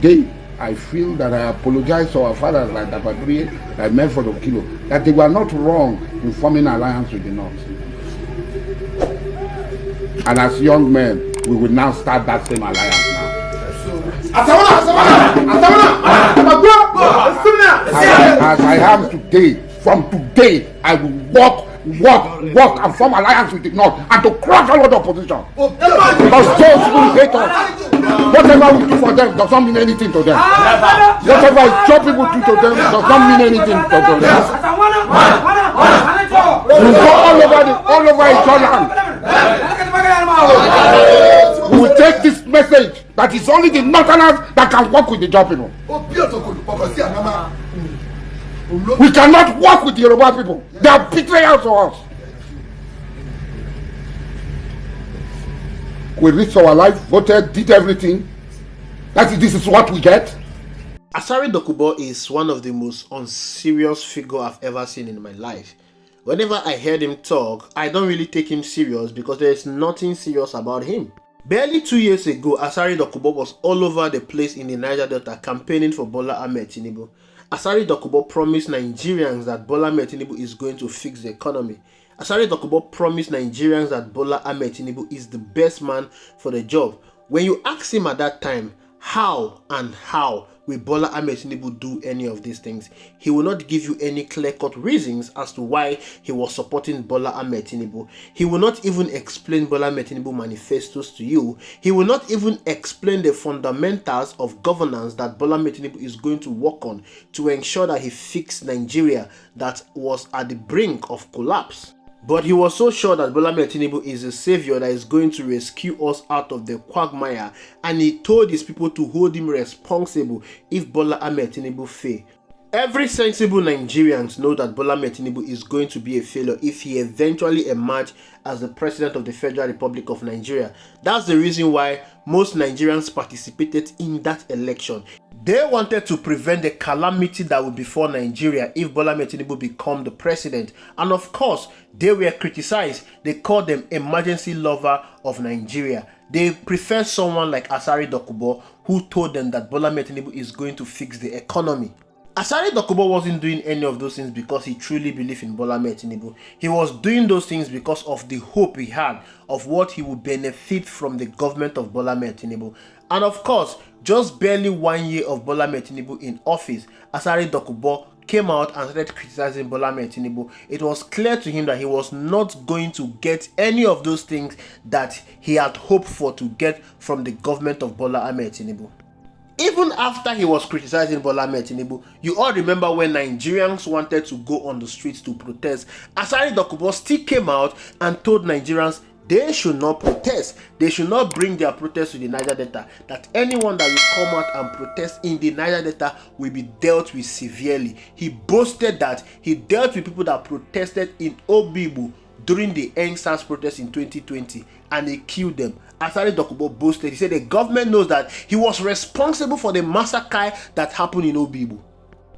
today, I feel that I apologize to our fathers like Dabadri, like Medford Okilo, that they were not wrong in forming an alliance with the North. And as young men, we will now start that same alliance now. As I am today, from today, I will walk and form alliance with the North and to crush all of the opposition. Because those who hate us, whatever we do for them does not mean anything to them. Whatever job people do to them does not mean anything to them. We go all over each other. We will take this message that it's only the Northerners that can work with the job people. We cannot work with the Yoruba people. They are betrayals to us. We risked our life, voted, did everything. This is what we get. Asari Dokubo is one of the most unserious figure I've ever seen in my life. Whenever I heard him talk, I don't really take him serious because there is nothing serious about him. Barely 2 years ago, Asari Dokubo was all over the place in the Niger Delta campaigning for Bola Ahmed Tinubu. Asari Dokubo promised Nigerians that Bola Ahmed Tinubu is going to fix the economy. Asari Dokubo promised Nigerians that Bola Ahmed Tinubu is the best man for the job. When you ask him at that time, how will Bola Ahmed Tinubu do any of these things, he will not give you any clear-cut reasons as to why he was supporting Bola Ahmed Tinubu. He will not even explain Bola Ahmed Tinubu manifestos to you. He will not even explain the fundamentals of governance that Bola Ahmed Tinubu is going to work on to ensure that he fixed Nigeria that was at the brink of collapse. But he was so sure that Bola Ahmed Tinubu is a savior that is going to rescue us out of the quagmire, and he told his people to hold him responsible if Bola Ahmed Tinubu fail. Every sensible Nigerians know that Bola Ahmed Tinubu is going to be a failure if he eventually emerges as the president of the Federal Republic of Nigeria. That's the reason why most Nigerians participated in that election. They wanted to prevent the calamity that would befall Nigeria if Bola Ahmed Tinubu become the president. And of course, they were criticized. They called them emergency lover of Nigeria. They prefer someone like Asari Dokubo, who told them that Bola Ahmed Tinubu is going to fix the economy. Asari Dokubo wasn't doing any of those things because he truly believed in Bola Ahmed Tinubu. He was doing those things because of the hope he had of what he would benefit from the government of Bola Ahmed Tinubu. And of course, just barely 1 year of Bola Ahmed Tinubu in office, Asari Dokubo came out and started criticizing Bola Ahmed Tinubu. It was clear to him that he was not going to get any of those things that he had hoped for to get from the government of Bola Ahmed Tinubu. Even after he was criticizing Bola Ahmed Tinubu, you all remember when Nigerians wanted to go on the streets to protest, Asari Dokubo still came out and told Nigerians they should not protest. They should not bring their protest to the Niger Delta. That anyone that will come out and protest in the Niger Delta will be dealt with severely. He boasted that he dealt with people that protested in Obibu during the NSAS protest in 2020 and he killed them. Asari Dokubo boasted. He said the government knows that he was responsible for the massacre that happened in Obibu.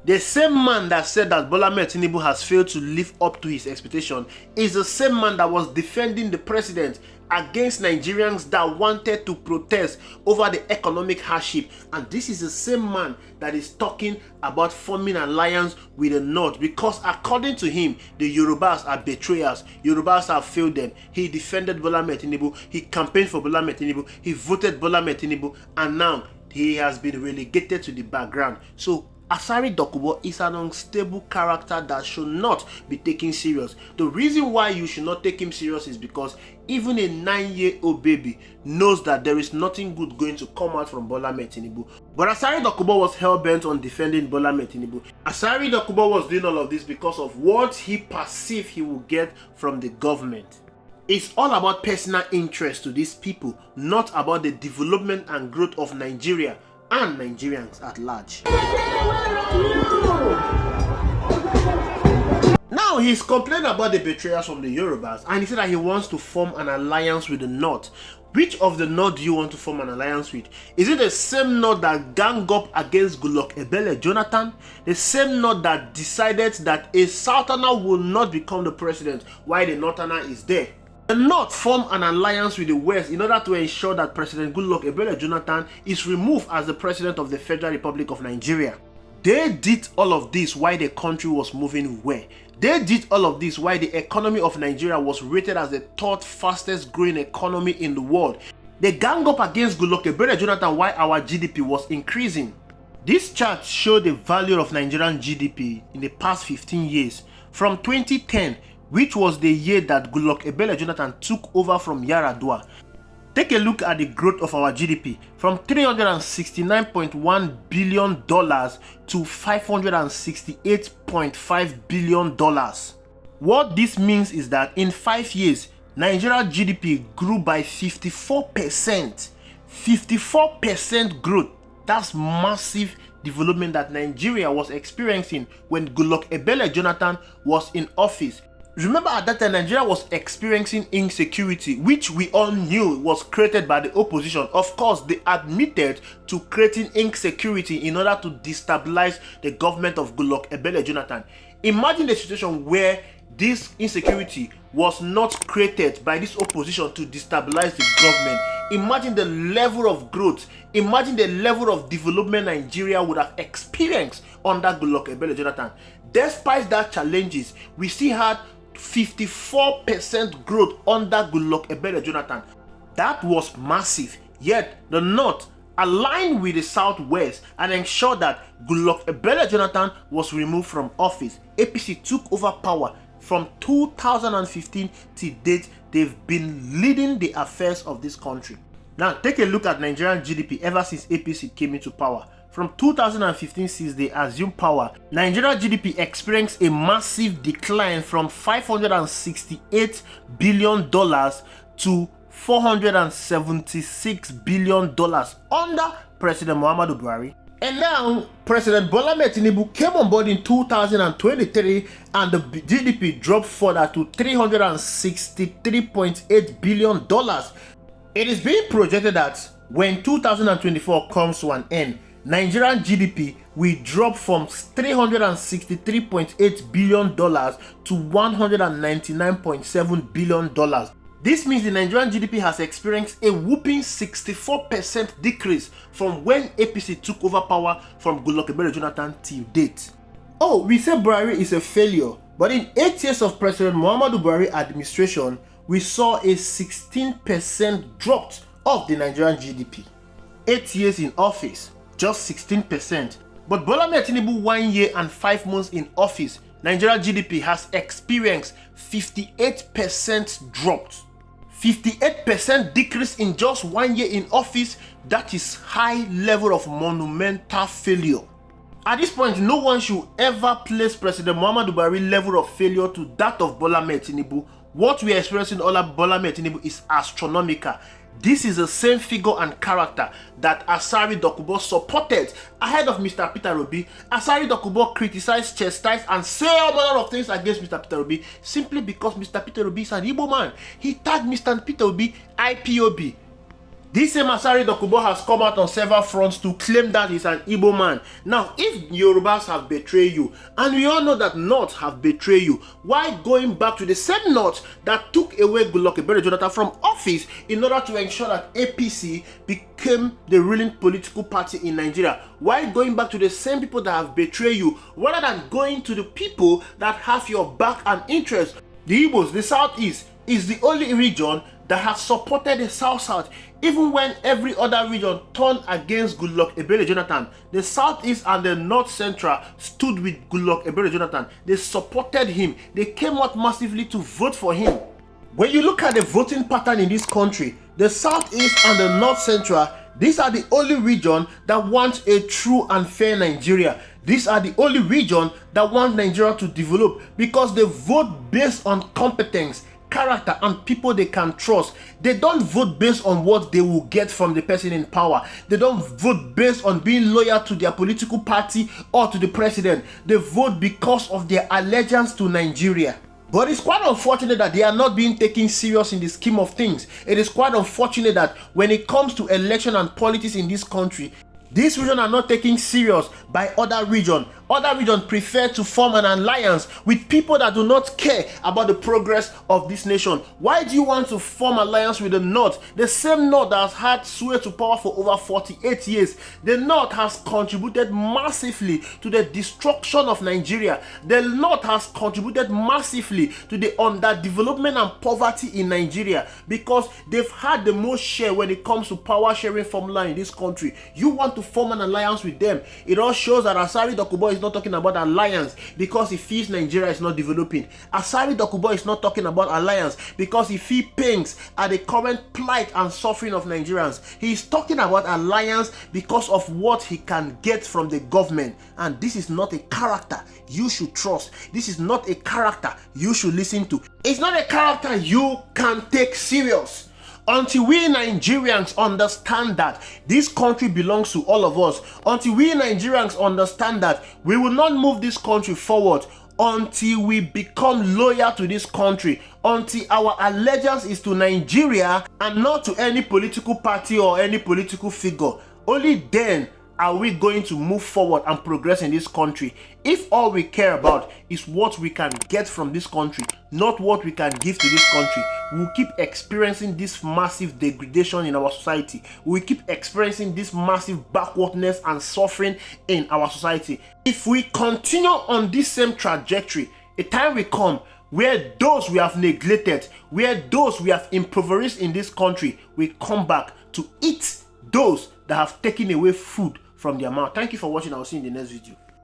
The same man that said that Bola Ahmed Tinubu has failed to live up to his expectation is the same man that was defending the president against Nigerians that wanted to protest over the economic hardship. And this is the same man that is talking about forming an alliance with the North because according to him, the Yorubas are betrayals. Yorubas have failed them. He defended Bola Ahmed Tinubu. He campaigned for Bola Ahmed Tinubu. He voted Bola Ahmed Tinubu. And now he has been relegated to the background. So Asari Dokubo is an unstable character that should not be taken serious. The reason why you should not take him serious is because even a 9-year-old baby knows that there is nothing good going to come out from Bola Ahmed Tinubu. But Asari Dokubo was hell-bent on defending Bola Ahmed Tinubu. Asari Dokubo was doing all of this because of what he perceived he would get from the government. It's all about personal interest to these people, not about the development and growth of Nigeria and Nigerians at large. Now he's complaining about the betrayals from the Yorubas and he said that he wants to form an alliance with the North. Which of the North do you want to form an alliance with? Is it the same North that gang up against Goodluck Ebele Jonathan? The same North that decided that a Southerner will not become the president while the Northerner is there? The North formed an alliance with the West in order to ensure that President Goodluck Ebele Jonathan is removed as the President of the Federal Republic of Nigeria. They did all of this while the country was moving well. They did all of this while the economy of Nigeria was rated as the third fastest growing economy in the world. They gang up against Goodluck Ebele Jonathan while our GDP was increasing. This chart shows the value of Nigerian GDP in the past 15 years. From 2010, which was the year that Goodluck Ebele Jonathan took over from Yar'Adua. Take a look at the growth of our GDP from $369.1 billion to $568.5 billion. What this means is that in 5 years, Nigeria GDP grew by 54%. 54% growth. That's massive development that Nigeria was experiencing when Goodluck Ebele Jonathan was in office. Remember, at that time, Nigeria was experiencing insecurity, which we all knew was created by the opposition. Of course, they admitted to creating insecurity in order to destabilize the government of Goodluck Ebele Jonathan. Imagine the situation where this insecurity was not created by this opposition to destabilize the government. Imagine the level of growth, imagine the level of development Nigeria would have experienced under Goodluck Ebele Jonathan. Despite that challenges, we still had 54% growth under Goodluck Ebele Jonathan. That was massive. Yet the North aligned with the Southwest and ensured that Goodluck Ebele Jonathan was removed from office. APC took over power. From 2015 till date, they've been leading the affairs of this country. Now take a look at Nigerian GDP ever since APC came into power. From 2015, since they assumed power, Nigeria GDP experienced a massive decline from $568 billion to $476 billion under President Muhammadu Buhari. And now, President Bola Ahmed Tinubu came on board in 2023 and the GDP dropped further to $363.8 billion. It is being projected that when 2024 comes to an end, Nigerian GDP will drop from $363.8 billion to $199.7 billion. This means the Nigerian GDP has experienced a whopping 64% decrease from when APC took over power from Goodluck Ebele Jonathan till date. Oh, we say Buhari is a failure, but in 8 years of President Muhammadu Buhari administration, we saw a 16% drop of the Nigerian GDP. 8 years in office, just 16%. But Bola Ahmed Tinubu 1 year and 5 months in office, Nigerian GDP has experienced 58% drop. 58% decrease in just 1 year in office. That is high level of monumental failure. At this point, no one should ever place President Muhammadu Buhari level of failure to that of Bola Ahmed Tinubu. What we are experiencing under Bola Ahmed Tinubu is astronomical. This is the same figure and character that Asari Dokubo supported ahead of Mr. Peter Obi. Asari Dokubo criticized, chastised, and said all manner of things against Mr. Peter Obi simply because Mr. Peter Obi is an Igbo man. He tagged Mr. Peter Obi IPOB. This same Asari Dokubo has come out on several fronts to claim that he's an Igbo man. Now, if Yorubas have betrayed you, and we all know that North have betrayed you, why going back to the same North that took away Goodluck Ebele Jonathan from office in order to ensure that APC became the ruling political party in Nigeria? Why going back to the same people that have betrayed you, rather than going to the people that have your back and interest? The Igbos, the Southeast, is the only region that has supported the South-South. Even when every other region turned against Goodluck Ebele Jonathan, the Southeast and the North Central stood with Goodluck Ebele Jonathan. They supported him. They came out massively to vote for him. When you look at the voting pattern in this country, the Southeast and the North Central, these are the only region that want a true and fair Nigeria. These are the only region that want Nigeria to develop because they vote based on competence, character, and people they can trust. They don't vote based on what they will get from the person in power. They don't vote based on being loyal to their political party or to the president. They vote because of their allegiance to Nigeria. But it's quite unfortunate that they are not being taken serious in the scheme of things. It is quite unfortunate that when it comes to election and politics in this country, these regions are not taken serious by other regions. Other regions prefer to form an alliance with people that do not care about the progress of this nation. Why do you want to form alliance with the North? The same North that has had sway to power for over 48 years. The North has contributed massively to the destruction of Nigeria. The North has contributed massively to the underdevelopment and poverty in Nigeria because they've had the most share when it comes to power sharing formula in this country. You want to form an alliance with them. It all shows that Asari Dokubo is not talking about alliance because he feels Nigeria is not developing. Asari Dokubo is not talking about alliance because he feels pains at the current plight and suffering of Nigerians. He is talking about alliance because of what he can get from the government. And this is not a character you should trust. This is not a character you should listen to. It's not a character you can take serious. Until we Nigerians understand that this country belongs to all of us, until we Nigerians understand that we will not move this country forward, until we become loyal to this country, until our allegiance is to Nigeria and not to any political party or any political figure, only then are we going to move forward and progress in this country. If all we care about is what we can get from this country, not what we can give to this country, we'll keep experiencing this massive degradation in our society. We'll keep experiencing this massive backwardness and suffering in our society. If we continue on this same trajectory, a time will come where those we have neglected, where those we have impoverished in this country will come back to eat those that have taken away food from their mouth. Thank you for watching. I'll see you in the next video.